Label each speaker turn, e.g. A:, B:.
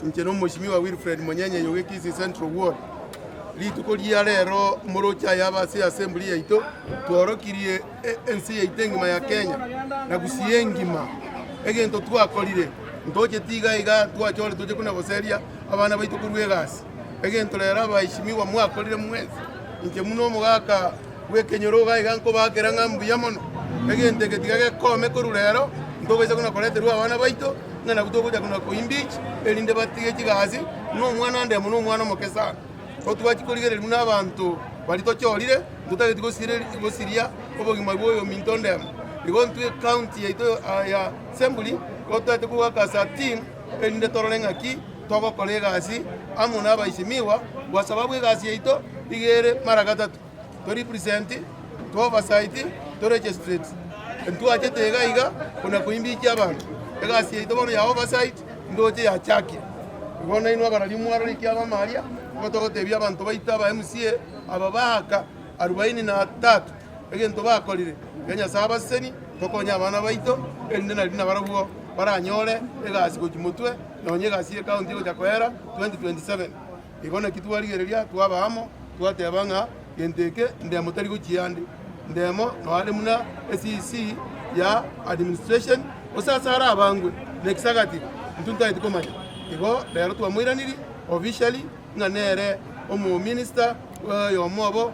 A: Ncheno Mheshimiwa Wilfred Monyenye Yogekisi Central Ward lituko lia rero morocha yabase assembly yaito tworokirie NC yaitengima ya Kenya na gusiengima egento twakorire ntoje tiga iga twachole tuje kuna goseria abana baitu kurwe gasi egento rero abayishimiwa mwakorire mwezi inke muno mugaka wekenyoro iga nko bakera ngambu yamono egente getigage kome kururero ntobeze kuna koreterwa abana baitu ngana gutogoja kuna kuimbich elinde batige kigazi no mwana ndemo no mwana mokesa otwachikorigere muna abantu balitochorire tutageti gosiria obogima bwoyo mintondem igontu county yaito ya assembly otate kuwakasa team elinde torolengaki togo kolegasi amuna abaishimiwa kwa sababu egasi yaito igere mara gatatu to represent to oversight to registrate ntuache tega iga kuna kuimbicha abantu egasi yaito bono ya oversight ndoje ya chaki ibona inwa barali mwaro ikiaba maria gotogotebia abantu baita ba MCA ababaka 43 egento bakorire Kenya saba seni tokonya abana baito ende na lina barabuo baranyore egasi gukimutwe nonye gasi e county go chakwera 2027 igona kitwarigereria twabamo twatebanga yenteke ndemo tari guchiandi ndemo no ale muna SEC ya administration osasara abangwe nexagati ntunta itikomanya igo lero twamwiraniri officially nganere omu minister yomobo